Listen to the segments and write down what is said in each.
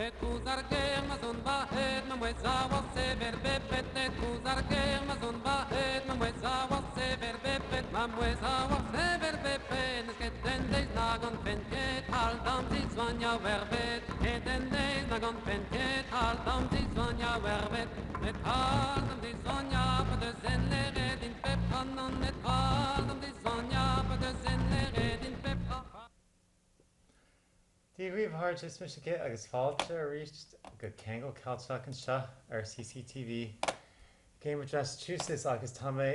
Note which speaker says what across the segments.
Speaker 1: Et kuzarke mazon ba et no mweza wase verbe pet et kuzarke mazon ba et no mweza wase verbe pet ma mweza wase verbe pet es den des nagon penket al dam zi zvanja verbet et den des nagon penket al dam zi zvanja verbet et al dam zi zvanja pa de zen le redin pep kanon et al dam zi zvanja pa de zen le redin pep
Speaker 2: Dí riomh háirteas muisce agus fáilte a ríist go cheangal cáilteach an seo ar CCTV. Cambridge, Massachusetts agus tá mé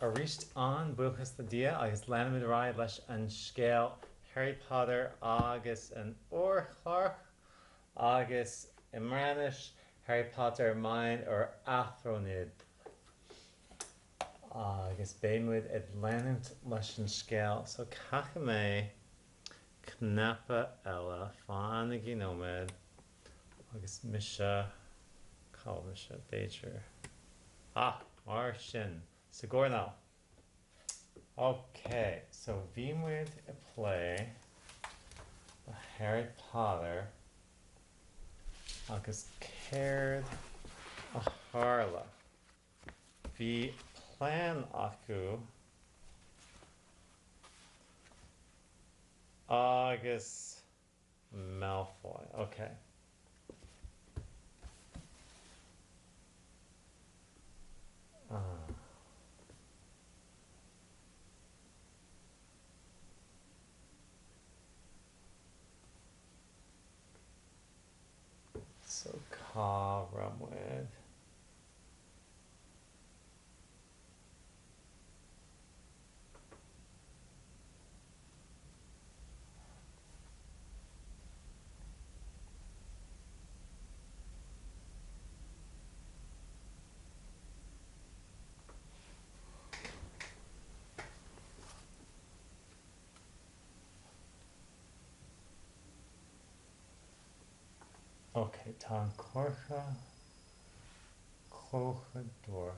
Speaker 2: a ríist an buchas na dia agus lenimid rá leis an scéal Harry Potter agus an uorchlár agus imránis Harry Potter main ar athrónid. Agus béimid ag lenimid leis an scéal, so cacha mé Knappa eile fáinnig í nóméid agus mise cáilmise béidir. Mar sin. So go now. Okay, so bhímuid a play the Harry Potter agus céird a hála. Bhí plán acu August Malfoy. Okay. So Ramwood. Okay, tá córcha clócha dúr.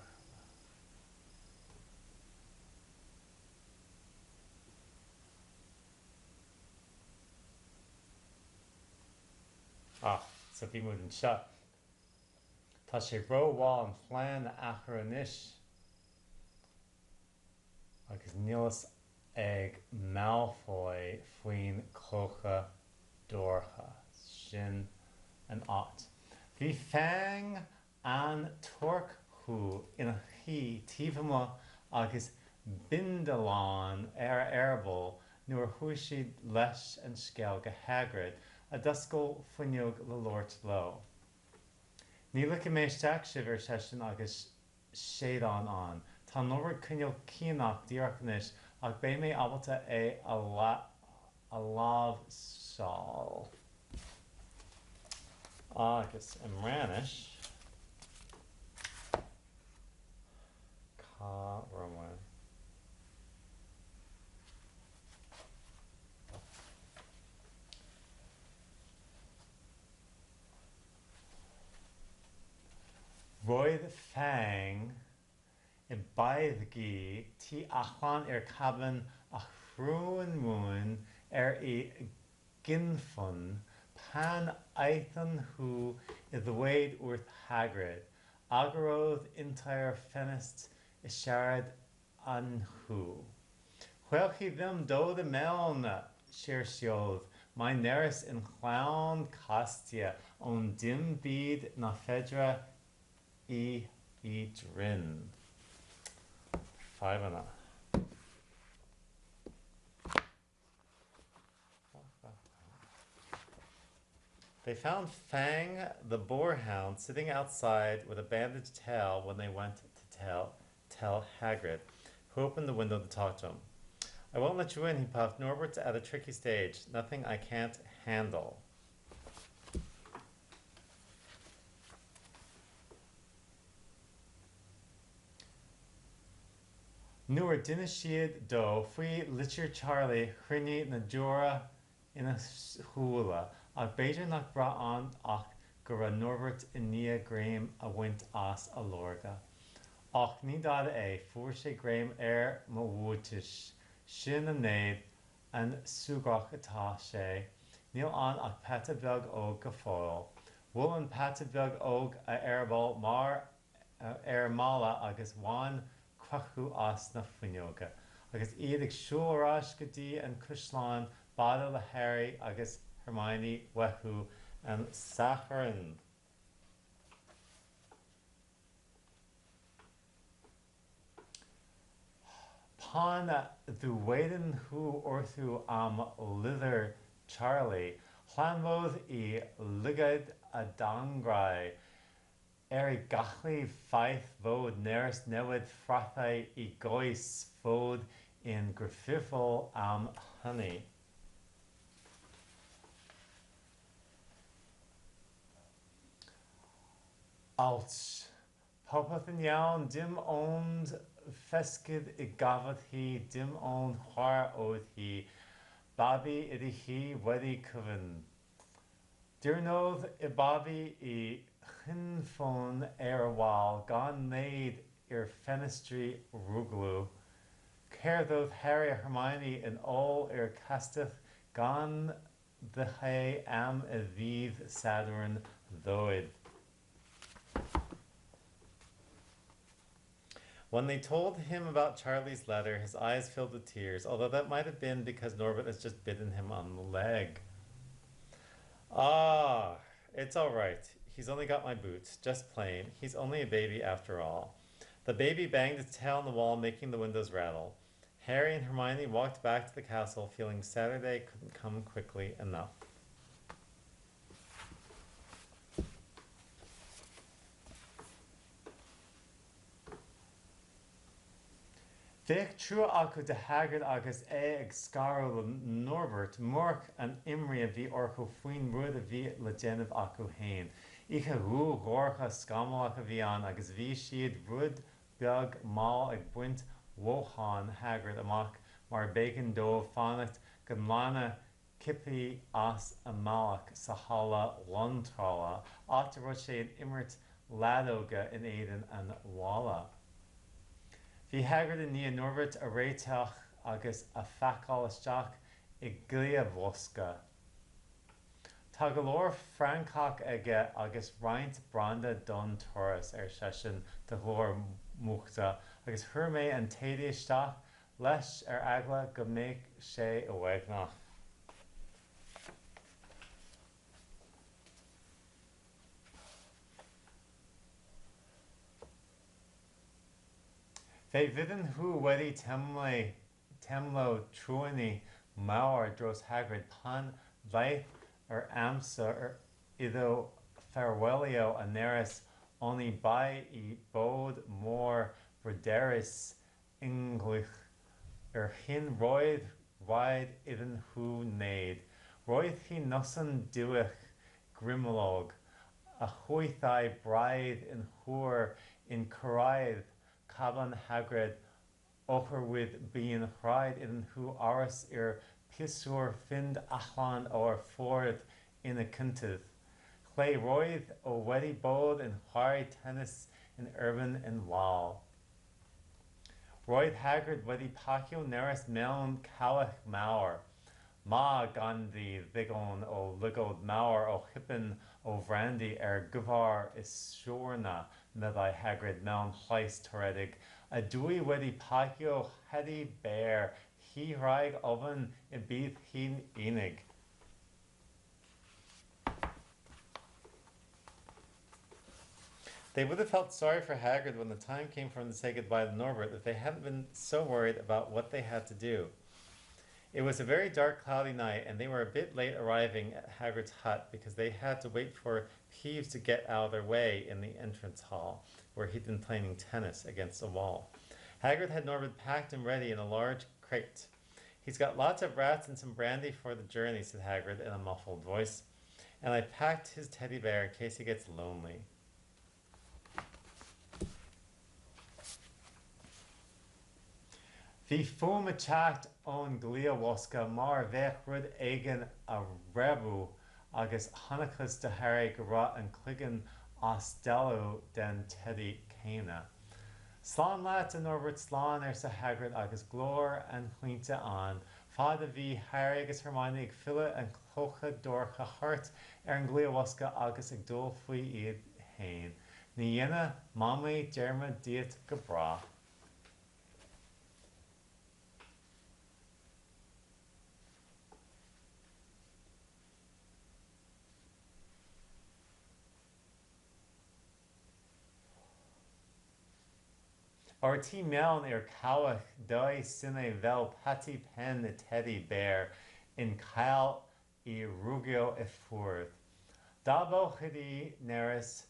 Speaker 2: So bhí muid an seo. Tá sé róháil an phlean achar anois agus níos ag Malfoy faoin clócha dúrcha sin an áit. Bhí fang an tuirchú ina chi tíomhama agus bindeláin ar airbal nuair thuaidh siad leis an scéal go Hagrid a d'oscail fuinneog le Lord Low. Níla go méisteach sibh ar seisin agus séadán an. Tá nóir cinneal cíanach díorchanis ach bé mé abalta é a lámh sáil. Agus imránis cá Ramwood. Roedd fang I baidhgí tí achlan ar cabin a chrúin múin ar I ginfun pan aithan hu I dhwaid uirth Hagrid, agaród intair fenist I siarad an hu. Chhuilchi ddim dód I mewn siar siód, mae neris in chlawn castia on dim byd na fedra I drin. 5 and a. They found Fang the boarhound sitting outside with a bandaged tail when they went to tell Hagrid, who opened the window to talk to him. I won't let you in, he puffed. Norbert's at a tricky stage. Nothing I can't handle. Nuair duine siad dó faoi litir Charlie chruinne na deora ina thuúla ach b'éidir nach bra an ach go raibh Norbert I níomh Graham a bhaint as a lorga. Ach ní dada é fuair sé Graham ar mo bhuaitis sin a néad an súgach atá sé níl an ach peta beag óg go fóil. Bhfuil an peta beag óg a airbal mar ar mála agus bhain crochú as na fuinneoga. Agus iad ag siúlrás go dtí an Cúisleán bada le Harry agus Hermione wethú an sacharan. Pána dhúidan thu orthú am lither Charlie, chlanmód I ligad a dangraid ar I gachlaí faith fód néras newid frathaí I gcóis fód in grafifol am honey. Alt. Popeth in iawn, dim ond fescyd I gafod hi, dim ond chwar oedd hi. Babi ydy hi wedi cyfyn. Dirnodd I babi I chynffon ar y wal, gan neud i'r ffenestri rwglw. Cerddodd Harry a Hermione yn ôl i'r castell gan ddechrau am y ddydd Sadwrn ddoedd. When they told him about Charlie's letter, his eyes filled with tears, although that might have been because Norbert has just bitten him on the leg. Ah, it's all right. He's only got my boots, just plain. He's only a baby after all. The baby banged its tail on the wall, making the windows rattle. Harry and Hermione walked back to the castle, feeling Saturday couldn't come quickly enough. Bheadh trua acu de Hagrid agus ag scarú le Norbert mórc an imrí a bhí orthu faoin rud a bhí le déanamh acu hain. Icha rú gcomhartha scamálacha a bhí an agus bhí siad rud beag máil ag buint mhócháin Hagrid amach mar b'éigean dóibh fanacht go mbeanna cipií as a mbealach sa halla lontrála áit a rud sé an imirt leadóga in éideann an bhála. Bhí Hagrid in níl Norbert a réiteach agus a feiceáil isteach I gcliabhosca. Tá go leor Francach aige agus roinnt branda don turas ar seisin de chóir muachta agus thuair mé an taobh isteach leis ar eagla go mbeadh sé a bhfeicneach. Fe vidan hu wedi temlo truani mawr dros Hagrid pan vaith amsa iddo farewellio a neris oni bai I bod mór brederis inglich hin roidd waid idan hu neid. Roidd hi nosan duich grimlog a chuithai braidd in hwyr in cyrraedd Caban Hagrid ochor with being rhaid in hu aras pisúr find achlan or ford in a cyntydd. Clé roidd o wedi bod in chwarae tennis in urban in wal. Roidd Hagrid wedi pacio neras mewn cawach mawr. Ma gandhi ddigon o ligod mawr o hippen o Frandy gyfar is siorna meddai Hagrid mewn llais toredig. A dwy wedi pacio hedi bear hi rhaid ofyn I bydd hi'n unig. They would have felt sorry for Hagrid when the time came for him to say goodbye to Norbert if they hadn't been so worried about what they had to do. It was a very dark, cloudy night, and they were a bit late arriving at Hagrid's hut because they had to wait for Peeves to get out of their way in the entrance hall, where he'd been playing tennis against a wall. Hagrid had Norbert packed and ready in a large crate. He's got lots of rats and some brandy for the journey, said Hagrid in a muffled voice, and I packed his teddy bear in case he gets lonely. Bhí fum a teacht ón gcliabhosca mar bheith rud éigean a reibú agus tháinig de Harry go raibh an cloigeann as dealú den teddy céine. Slán leat a Norbert slán sa Hagrid agus glór an chuinte an, Fad a bhí Harry agus Hermione ag fila an clocha dorcha hart ar an gluabhosca agus ag dul faoi iad hain. Ní dhéine mamaí dearma diaat go bra. Ortí meán ar cabhach dóigh sinna bheith Patty Pen a teddy bear in cail I rúgio I fuair. Dábáil chudaí néras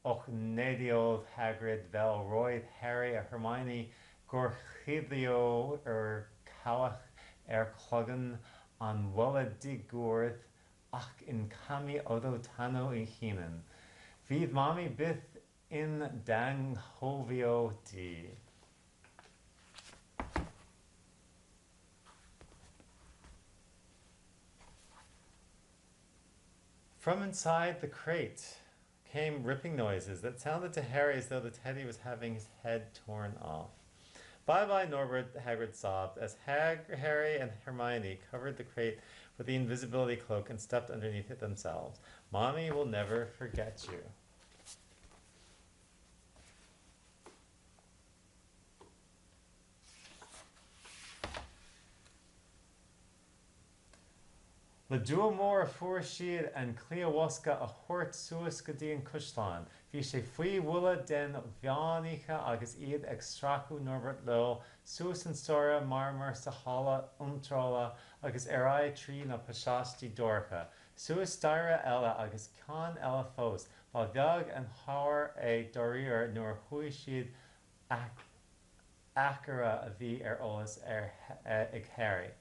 Speaker 2: och nédióid Hagrid bheith roiid Harry a Hermione gur chiadlío ar cabhach ar clogan an bhulla digúird ach in camí odó tanó I chéanaan. Bhíad mami bith in dang hovio dí. From inside the crate came ripping noises that sounded to Harry as though the teddy was having his head torn off. Bye-bye, Norbert, Hagrid sobbed, as Harry and Hermione covered the crate with the invisibility cloak and stepped underneath it themselves. Mommy will never forget you. Le dua mór a fuair siad an cliabhosca a thuirt suas go dtí an Cúisleán. Bhí sé faoi bhulla den bheánacha agus iad ag strachu Norbert Lowe, suas an sóra marmar sa hála iontrála agus ar trí na pasáistí dorcha. Suas daire eile agus ceann eile fós, ba bheag an háir é doíoir nuair chuaigh siad achara a bhí ar eolas ag Harry.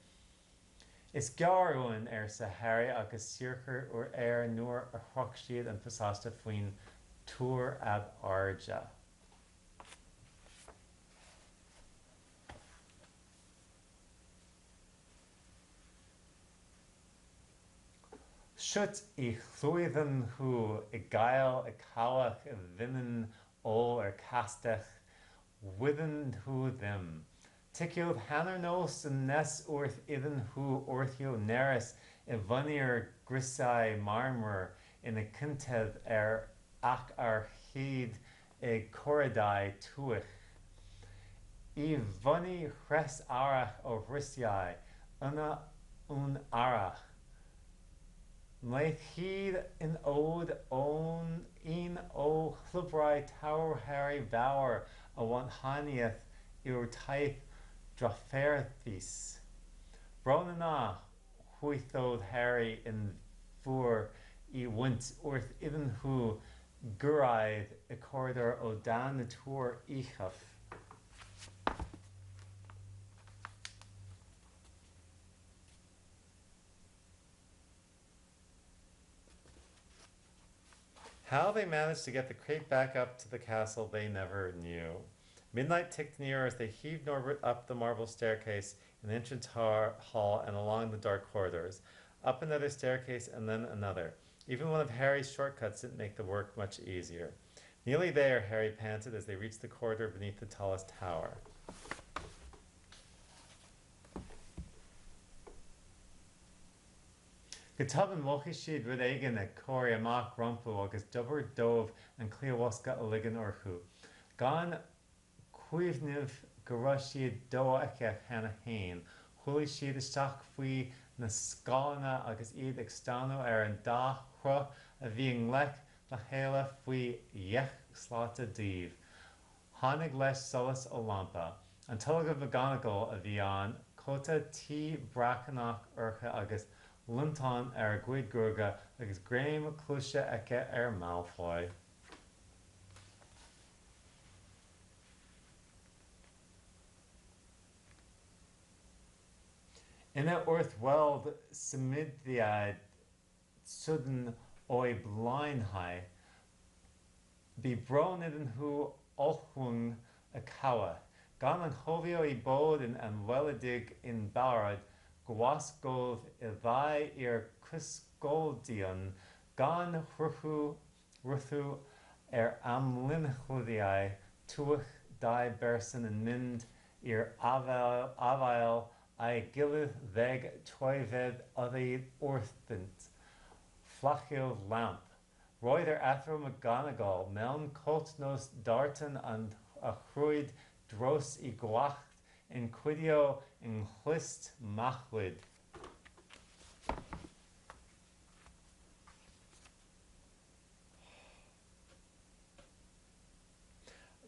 Speaker 2: Is gearúin ar sa Harry agus siorchar ar nuair a throch siad an pasáiste faoin túr ab airde. Siut I chlúidan thu I gael I cabhach I bhimmen ó ar castach widan thu them. Ticiodd hanner nos yn nes wrth iddyn nhw orthio neris I bhunir grisau marmor in y cyntedd ac ar hyd I coridau tuach. I bhunni chres arach o risiau, yna un arach. Mlaeth hyd in ode on un o chlybrai Tower Harry Bower a wanhaniaeth yw'r taith Draferthis. Bron na huithod Harry in fuair I wint wrth iddyn nhw gyrraedd y corridor o dan y túr íchaf. How they managed to get the crate back up to the castle they never knew. Midnight ticked near as they heaved Norbert up the marble staircase in the entrance hall and along the dark corridors. Up another staircase and then another. Even one of Harry's shortcuts didn't make the work much easier. Nearly there, Harry panted as they reached the corridor beneath the tallest tower. Gataban mochi siad rud aigen a cóir amach rompu agus dubar dómh an cliabhosca a ligan orchu. Gan cuimhneamh go raibh siad dó aice chena hain. Chuaigh siad isteach faoi na scálanna agus iad ag stanú ar an dá chruth a bhí an lech le chéile faoi dheich sláinte daoibh. Tháinig leis solas ó lampa. An tulga McGonagall a bhí an cóta tí brachanach orcha agus luntán ar gcuid gurga agus gréim clúise aice ar Malfoy. Ina orthweld simidiad sudden oi blindhai be broniden hu olchwung a kawa. Gan an chovio I bodin and welledig in barad gwasgolv ivai cusgoldion gan ruthu amlinchludiai tuach dai bersen and mind avail I gilith veg toived oddi orthint, flachil lamp. Roider Athro McGonagall, Meln Colt nos Darton and a Chruid Dros I Gwacht in Quidio in Chlist Machlid.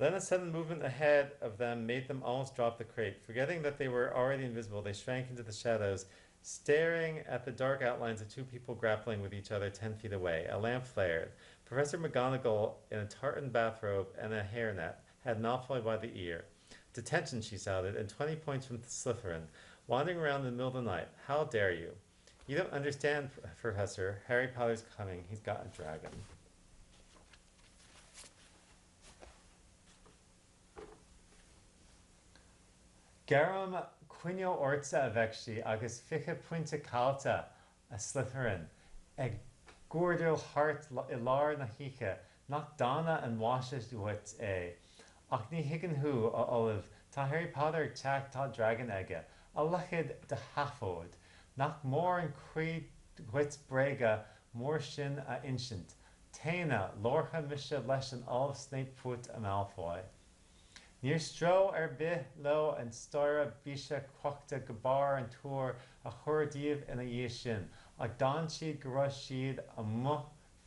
Speaker 2: Then a sudden movement ahead of them made them almost drop the crate. Forgetting that they were already invisible, they shrank into the shadows, staring at the dark outlines of two people grappling with each other 10 feet away. A lamp flared. Professor McGonagall, in a tartan bathrobe and a hairnet, had Malfoy by the ear. Detention, she shouted, and 20 points from Slytherin. Wandering around in the middle of the night. How dare you? You don't understand, Professor. Harry Potter's coming. He's got a dragon. Garum quinio orza avexi agus fiche puinte calta a Slytherin. Ag gordil hart ilar na hiche, nach dana and washes duet e. Ach ni higan hu a olive, ta Harry Potter tak ta dragon egge, a lachid de hafod, nach more and creed wits brega, more shin a instant. Tena, lorcha misha leshen olive Snape put a Malfoy. Near stro bith lo and stora bisha quachta gabar and tour a chordiv in a yishin. A don sheed garush sheed a muh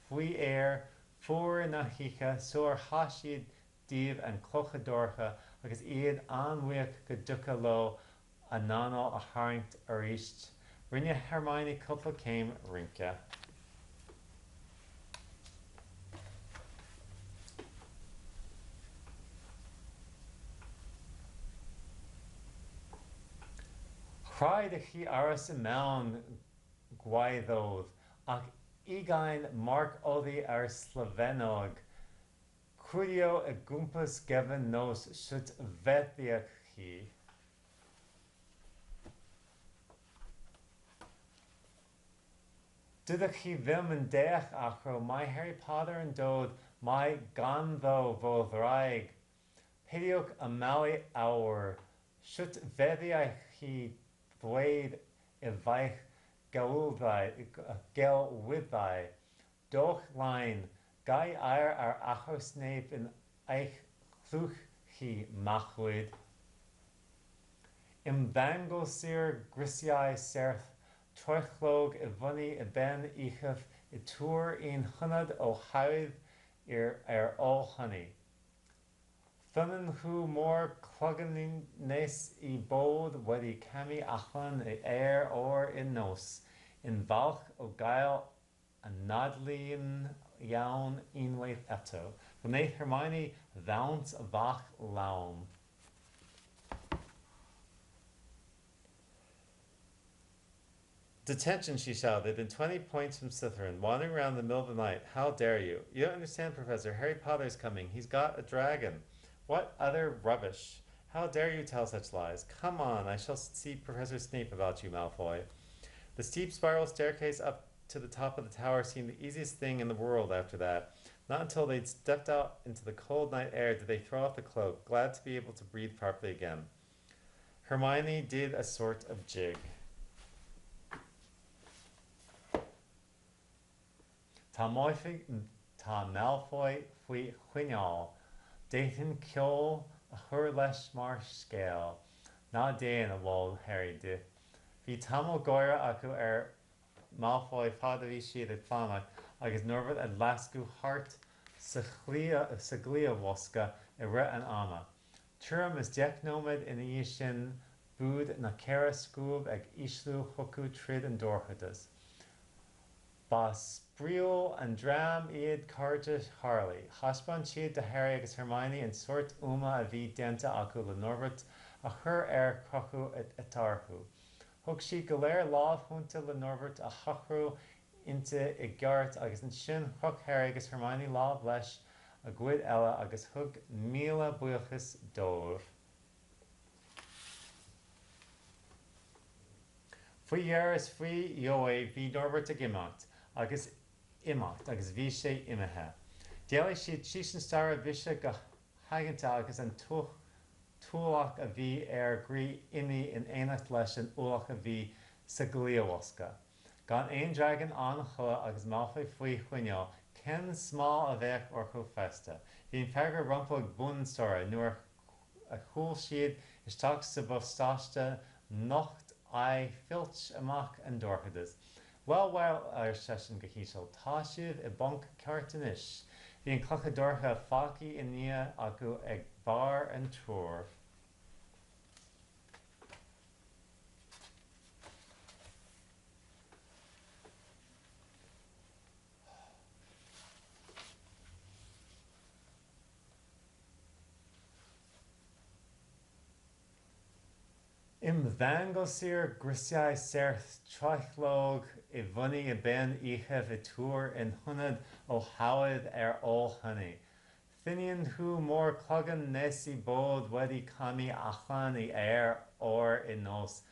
Speaker 2: fui air for na hicha soar hashid div and clocha dorcha agus iad anwiak gaduka lo a nano a haringt arist. Rinja Hermione couple came rinka. Cry de chi aras mewn gwaeddodd, ac ugain mark oddi ar Slavenog. Cwrio y gwmpas gefn nos sydd feddiach chi. Dydych chi ddim yn deach achro, mae Harry Potter yn dod, mae ganddo fo ddraig. Peidiwch y malu awr, sydd feddiach chi ddweud y faich gelwyddau. Doch lain, gai air ar achos neb yn eich llwch chi machlwyd. Ymddangosir grisiau serth, troechlog y fyny y ben uchaf y tŵr un hynod o hawdd ar ôl hynny. Thunnen hu mór clogan nes I bod wedi camu allan I air or in nos, in falch o gael a nadlin iawn unwaith eto. Gwneud Hermione ddawnt fach lawn. Detention, she shouted, and 20 points from Slytherin, wandering around in the middle of the night. How dare you? You don't understand, Professor. Harry Potter's coming. He's got a dragon. What other rubbish? How dare you tell such lies? Come on, I shall see Professor Snape about you, Malfoy. The steep spiral staircase up to the top of the tower seemed the easiest thing in the world after that. Not until they'd stepped out into the cold night air did they throw off the cloak, glad to be able to breathe properly again. Hermione did a sort of jig. Tá Malfoy fwy chwynol, Dayton ceol a chur leis mar scéal. Ná déan a bhil Harry de. Bhí tamil goire acu ar Malfoy fad a bhí siad ag fama agus nuirbh a lascú hart sa glia bhosca I ri an ama. Tuairim is deicnóid ina dhí sin búd na ceithre scúb ag islú chucú trid an dorchadas. Ba Spriol and Dram iad Carta Harley. Haspan siad de Harry agus Hermione in sort uma a bhí denta acu le Norbert a chur crochu atarhu. Thug si go léir lámh chunta le Norbert a chachrú inte I gceart agus an sin thug Harry agus Hermione lámh leis a gcuid eile agus thug míle buachas dóibh. Faoi dhearras faoi Joé bhí Norbert a gimacht agus imacht agus bhí sé imethe. Déalaigh siad síos an star bhise go haiganta agus an túlach a bhí grí imi in éanacht leis an úlach a bhí sa gléomhosca. Gan aon dragon an chula agus Malfoy faoi chuineál, cén smá a bheith or chu festa. Bhín feagar rompa ag búnstóra nuair a chúil siad isteach sa bhostáiste nocht filt amach an dorchadas. Well ar sesin go híseal tá siad I bonc ceartanis. Bhíon clocha dorcha fácaí in nia acu ag bar an túr. Im bhangosir grisiai serth treichlóg I bhunaí I ben ícheh I túr in hunad ó hawad all honey. Finian hu mór clogan nesi bod wedi cami achan I air or I nos.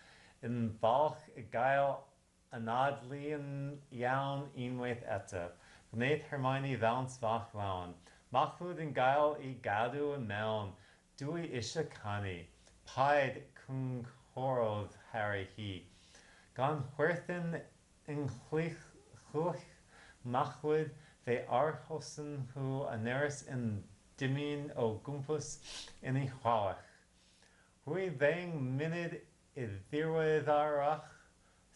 Speaker 2: In balch I gael anadlian iawn unwaith eta. Gwneud Hermione ddawns fach lawn. Machlwyd in gael I gadw yn mewn. Dwi isha cani. Paid cwng chorodd Harry hi. Gan chwerthin in chluch machlwyd fe archosan hu aneris in dimin o gumpus in I chwalach. Hui bang minid I ddirweddarach,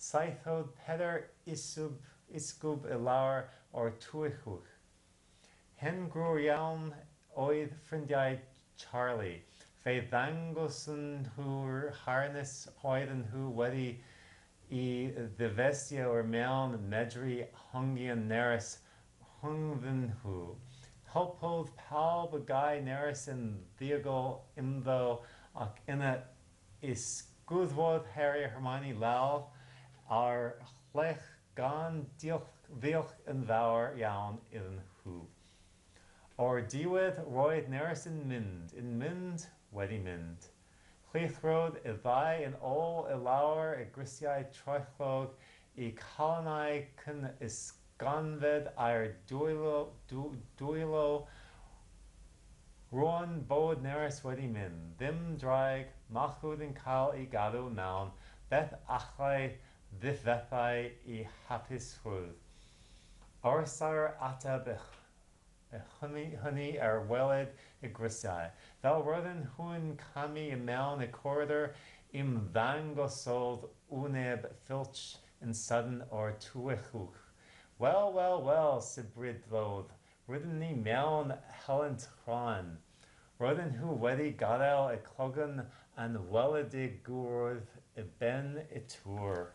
Speaker 2: saithod peder isgub I lawr or tuichuch. Hen grw iawn oedd ffrindiau Charlie. Fe ddangosan hw'r harness hoedden hw wedi I ddifestio o'r mewn medru hongian neris hungfyn hw. Helpodd pawb y gai neris yn ddiogol imddo ac yna isgwddwodd Harry a Hermione lawr ar chlech gan ddiolch yn fawr iawn iddyn nhw. O'r diwedd roedd neris yn mynd wedi mynd. Chlythrod y ddau yn ôl I lawr y grisiau troechlog I colonau cyn ysganfed ar dwylo Rwan bod neris wedi mynd. Ddim draig, machlwyd yn cael I gadw mewn, beth achlai ddifethau I hapusrwydd. Orsar ateb hynny weled y grisiau. Fel roedden hwn cami I mewn y corridor im ddangosodd wyneb filch yn sudden o'r twychwch. Well, sybridlodd. Roedden ni mewn helynt chron. Roedden nhw wedi gadael y clogan yn weledig gwrdd I ben y tŵr.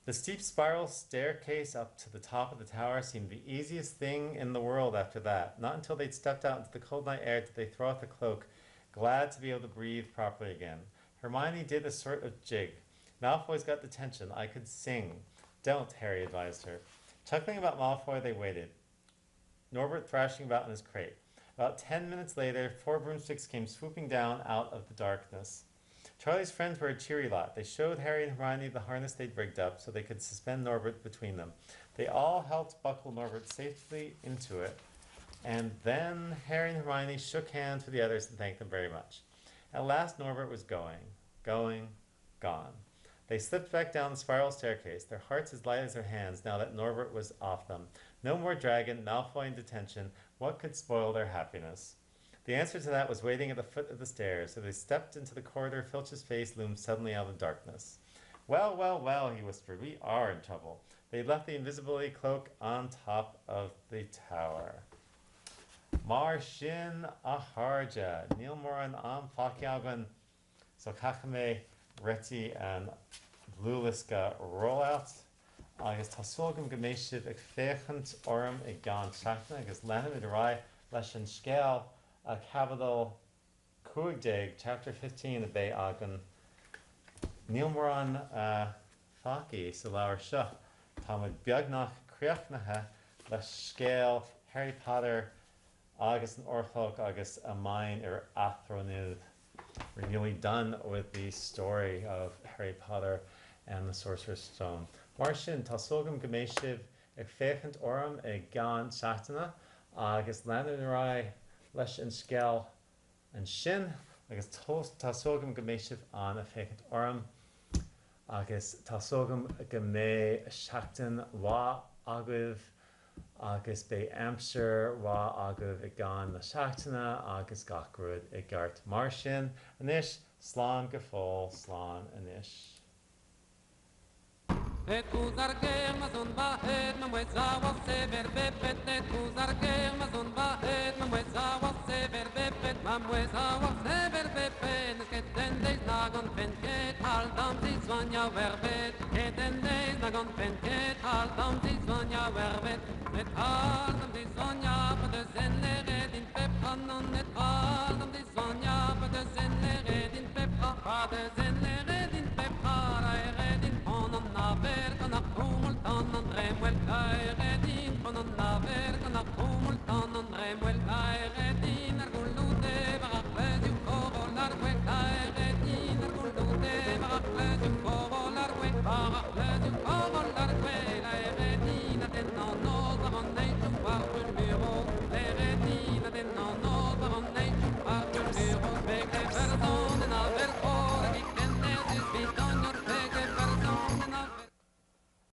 Speaker 2: The steep spiral staircase up to the top of the tower seemed the easiest thing in the world after that. Not until they'd stepped out into the cold night air did they throw off the cloak, glad to be able to breathe properly again. Hermione did a sort of jig. Malfoy's got the tension. I could sing. Don't, Harry advised her. Chuckling about Malfoy, they waited. Norbert thrashing about in his crate. About 10 minutes later, 4 broomsticks came swooping down out of the darkness. Charlie's friends were a cheery lot. They showed Harry and Hermione the harness they'd rigged up so they could suspend Norbert between them. They all helped buckle Norbert safely into it, and then Harry and Hermione shook hands with the others and thanked them very much. At last Norbert was gone. They slipped back down the spiral staircase, their hearts as light as their hands now that Norbert was off them. No more dragon, Malfoy in detention. What could spoil their happiness? The answer to that was waiting at the foot of the stairs. So they stepped into the corridor. Filch's face loomed suddenly out of the darkness. Well, he whispered. We are in trouble. They left the invisibility cloak on top of the tower. Mar sin a harja. Níl moran am faciagan. So Kachame, Reti, and Bluliska rollout. Agus tasulgum gemeshiv ag fechant orm ag gan shachna. Agus lenim idarai leshan scale. A capital Kuigdig, chapter 15 of Bay Agan. Níl moran faki sa lawer sha. Tamid biagnach creachnaha le scale Harry Potter agus an orchlog agus a mine athronid. We're nearly done with the story of Harry Potter and the Sorcerer's Stone. Marshin tasulgum gemeshiv ag fechant orm ag gan shachtana. agus leanúna rá leis an scéal an sin agus tá sógam go méisih an a fécint orm agus tá sógam go mé seachtain lá agah agus bé aimseir lá agah I gcáin na seachtaine agus gacrúd I gceart mar sin inis slán go fóil slán inis.
Speaker 1: Et kuzarke mazon ba et mamweza was sever bepet et kuzarke mazon ba et mamweza was sever bepet mamweza was sever bepet sketen des nagon penket al dam sis vanya verbet sketen des nagon penket al dam sis vanya verbet et al dam sis vanya pa de zenle redin pep kanon et al dam sis vanya pa de zenle redin pep pa de zenle redin pep redin onon na ver kan ak humult onon remwel kai redin onon na ver